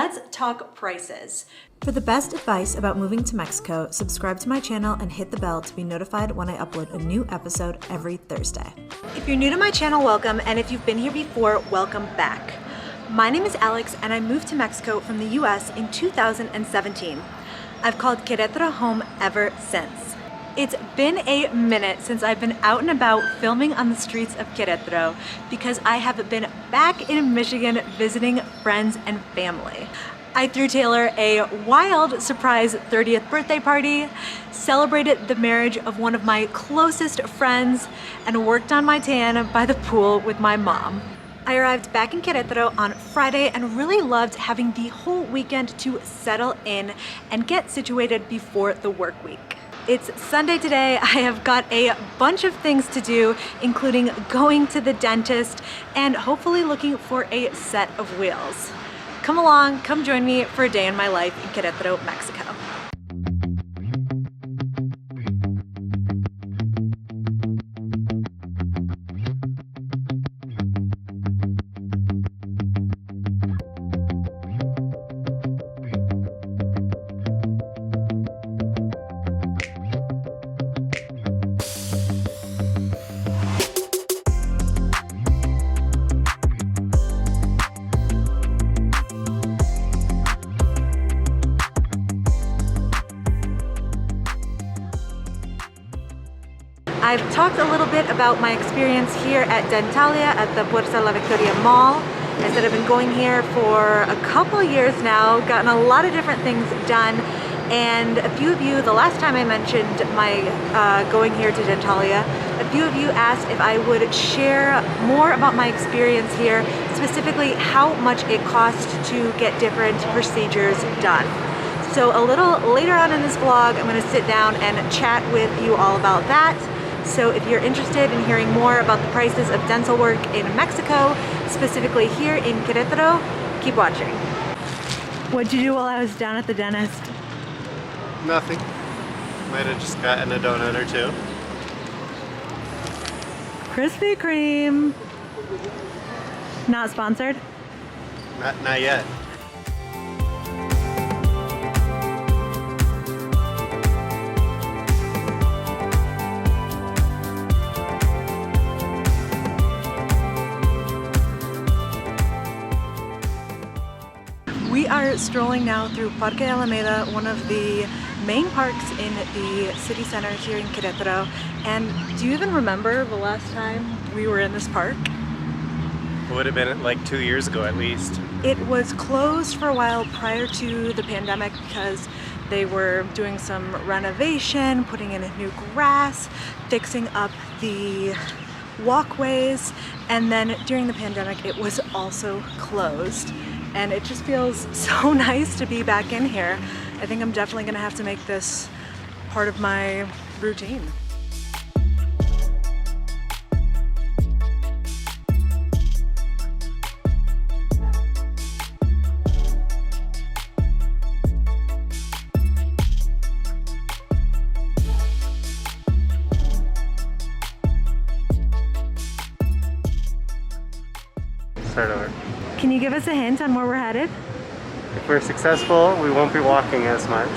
let's talk prices. For the best advice about moving to Mexico, subscribe to my channel and hit the bell to be notified when I upload a new episode every Thursday. If you're new to my channel, welcome, and if you've been here before, welcome back. My name is Alex, and I moved to Mexico from the US in 2017. I've called Queretaro home ever since. It's been a minute since I've been out and about filming on the streets of Queretaro because I have been back in Michigan visiting friends and family. I threw Taylor a wild surprise 30th birthday party, celebrated the marriage of one of my closest friends, and worked on my tan by the pool with my mom. I arrived back in Queretaro on Friday and really loved having the whole weekend to settle in and get situated before the work week. It's Sunday today. I have got a bunch of things to do, including going to the dentist and hopefully looking for a set of wheels. Come along, come join me for a day in my life in Queretaro, Mexico. I've talked a little bit about my experience here at Dentalia at the Puerta La Victoria Mall. I said I've been going here for a couple years now, gotten a lot of different things done, and a few of you, the last time I mentioned my going here to Dentalia, a few of you asked if I would share more about my experience here, specifically how much it costs to get different procedures done. So a little later on in this vlog, I'm going to sit down and chat with you all about that. So if you're interested in hearing more about the prices of dental work in Mexico, specifically here in Queretaro, keep watching. What'd you do while I was down at the dentist? Nothing. Might have just gotten a donut or two. Krispy Kreme. Not sponsored? Not yet. We are strolling now through Parque Alameda, one of the main parks in the city center here in Queretaro. And do you even remember the last time we were in this park? It would have been like 2 years ago at least. It was closed for a while prior to the pandemic because they were doing some renovation, putting in a new grass, fixing up the walkways, and then during the pandemic it was also closed. And it just feels so nice to be back in here. I think I'm definitely gonna have to make this part of my routine. Start over. Can you give us a hint on where we're headed? If we're successful, we won't be walking as much.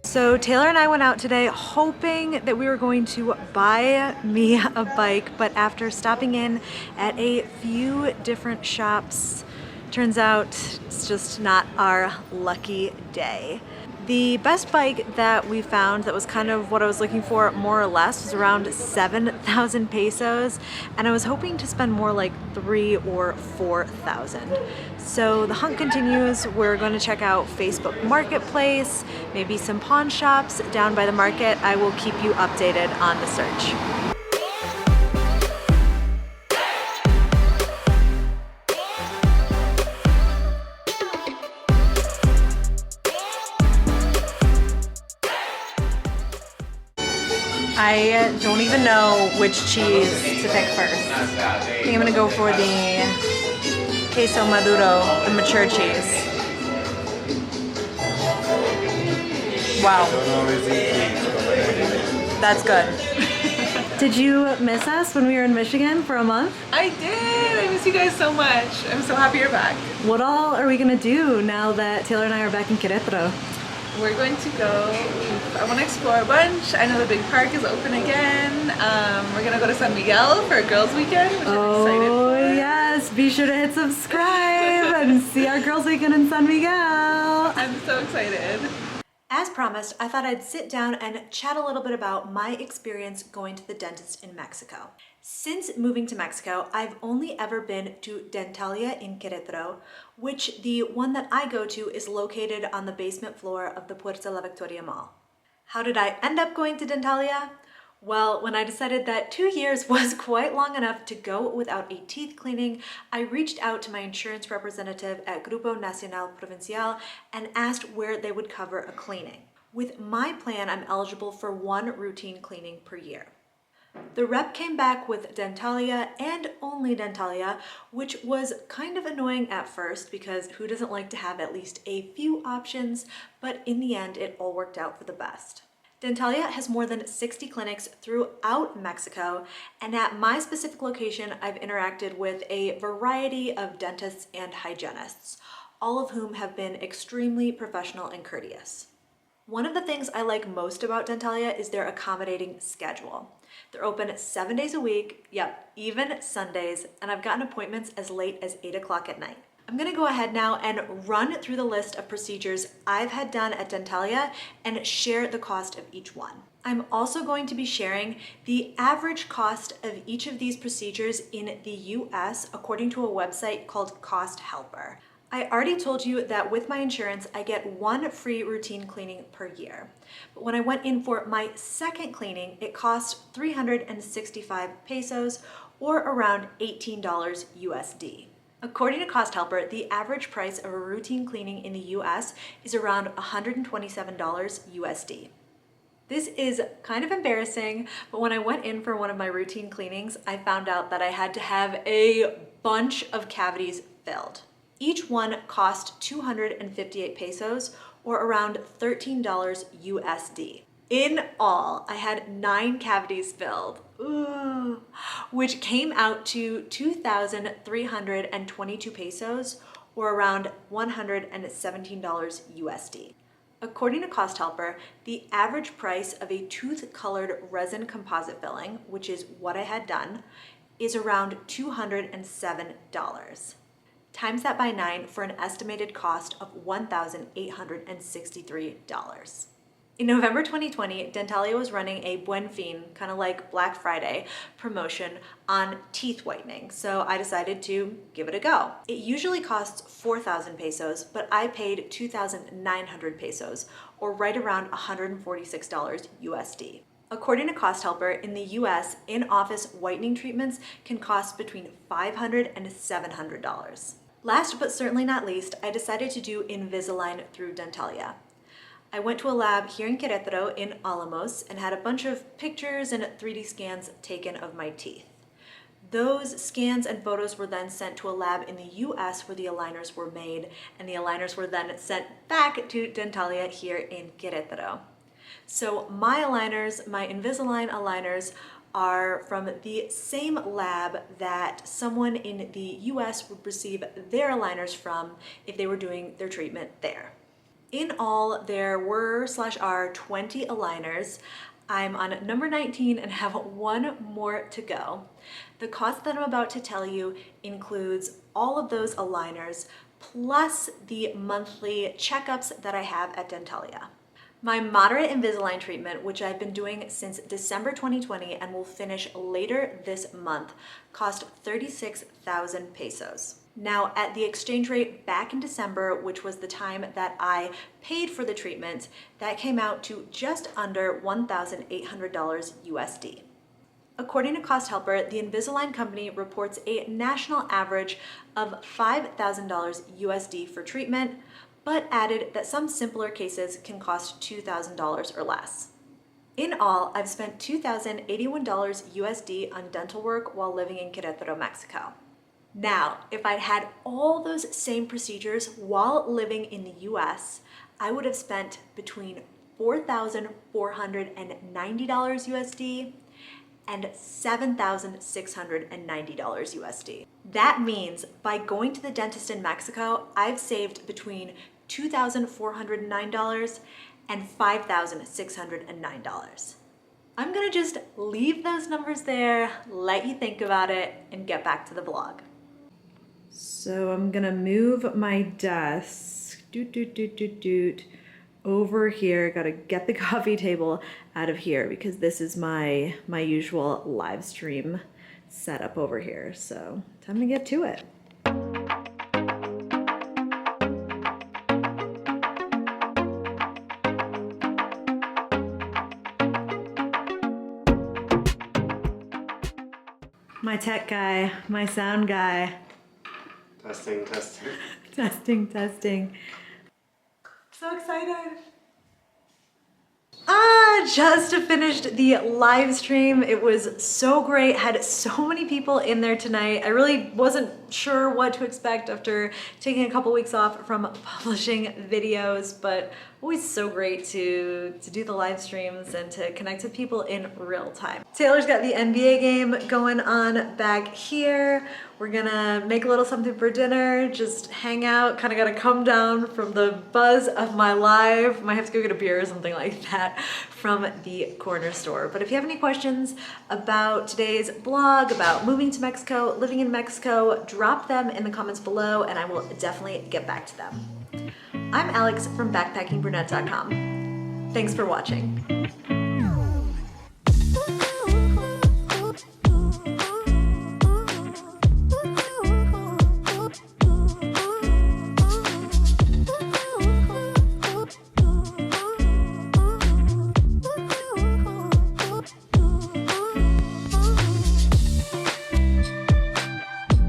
So Taylor and I went out today hoping that we were going to buy me a bike, but after stopping in at a few different shops, turns out it's just not our lucky day. The best bike that we found that was kind of what I was looking for more or less was around 7,000 pesos, and I was hoping to spend more like 3,000 or 4,000. So the hunt continues. We're going to check out Facebook Marketplace, maybe some pawn shops down by the market. I will keep you updated on the search. I don't even know which cheese to pick first. I think I'm gonna go for the queso maduro, the mature cheese. Wow. I don't always eat meat, but when I do, That's good. Did you miss us when we were in Michigan for a month? I did. I miss you guys so much. I'm so happy you're back. What all are we gonna do now that Taylor and I are back in Querétaro? We're going to go. I want to explore a bunch. I know the big park is open again. We're gonna go to San Miguel for a girls' weekend, which I'm excited Oh for. yes, be sure to hit subscribe and see our girls' weekend in San Miguel. I'm so excited. As promised, I thought I'd sit down and chat a little bit about my experience going to the dentist in Mexico. Since moving to Mexico, I've only ever been to Dentalia in Querétaro, which the one that I go to is located on the basement floor of the Puerta La Victoria Mall. How did I end up going to Dentalia? Well, when I decided that 2 years was quite long enough to go without a teeth cleaning, I reached out to my insurance representative at Grupo Nacional Provincial and asked where they would cover a cleaning. With my plan, I'm eligible for 1 routine cleaning per year. The rep came back with Dentalia and only Dentalia, which was kind of annoying at first because who doesn't like to have at least a few options, but in the end, it all worked out for the best. Dentalia has more than 60 clinics throughout Mexico, and at my specific location, I've interacted with a variety of dentists and hygienists, all of whom have been extremely professional and courteous. One of the things I like most about Dentalia is their accommodating schedule. They're open 7 days a week, yep, even Sundays, and I've gotten appointments as late as 8 o'clock at night. I'm gonna go ahead now and run through the list of procedures I've had done at Dentalia and share the cost of each one. I'm also going to be sharing the average cost of each of these procedures in the US according to a website called Cost Helper. I already told you that with my insurance, I get 1 free routine cleaning per year. But when I went in for my second cleaning, it cost 365 pesos or around $18 USD. According to Cost Helper, the average price of a routine cleaning in the US is around $127 USD. This is kind of embarrassing, but when I went in for one of my routine cleanings, I found out that I had to have a bunch of cavities filled. Each one cost 258 pesos or around $13 USD. In all, I had 9 cavities filled, which came out to 2,322 pesos or around $117 USD. According to Cost Helper, the average price of a tooth-colored resin composite filling, which is what I had done, is around $207. Times that by 9 for an estimated cost of $1,863. In November 2020, Dentalia was running a Buen Fin, kind of like Black Friday, promotion on teeth whitening, so I decided to give it a go. It usually costs 4,000 pesos, but I paid 2,900 pesos, or right around $146 USD. According to Cost Helper, in the US, in-office whitening treatments can cost between $500 and $700. Last but certainly not least, I decided to do Invisalign through Dentalia. I went to a lab here in Querétaro in Alamos and had a bunch of pictures and 3D scans taken of my teeth. Those scans and photos were then sent to a lab in the US where the aligners were made, and the aligners were then sent back to Dentalia here in Querétaro. So my aligners, my Invisalign aligners, are from the same lab that someone in the US would receive their aligners from if they were doing their treatment there. In all, there are 20 aligners. I'm on number 19 and have 1 more to go. The cost that I'm about to tell you includes all of those aligners plus the monthly checkups that I have at Dentalia. My moderate Invisalign treatment, which I've been doing since December 2020 and will finish later this month, cost 36,000 pesos. Now, at the exchange rate back in December, which was the time that I paid for the treatment, that came out to just under $1,800 USD. According to Cost Helper, the Invisalign company reports a national average of $5,000 USD for treatment, but added that some simpler cases can cost $2,000 or less. In all, I've spent $2,081 USD on dental work while living in Querétaro, Mexico. Now, if I'd had all those same procedures while living in the US, I would have spent between $4,490 USD and $7,690 USD. That means by going to the dentist in Mexico, I've saved between $2,409 and $5,609. I'm gonna just leave those numbers there, let you think about it, and get back to the vlog. So I'm gonna move my desk over here. Gotta get the coffee table out of here because this is my usual live stream setup over here. So time to get to it. My tech guy, my sound guy. Testing, testing. Testing, testing. So excited. Just finished the live stream. It was so great. Had so many people in there tonight. I really wasn't sure what to expect after taking a couple weeks off from publishing videos, but always so great to do the live streams and to connect with people in real time. Taylor's got the NBA game going on back here. We're gonna make a little something for dinner, just hang out, kind of gotta come down from the buzz of my live. Might have to go get a beer or something like that from the corner store. But if you have any questions about today's vlog, about moving to Mexico, living in Mexico, drop them in the comments below and I will definitely get back to them. I'm Alex from backpackingbrunette.com. Thanks for watching.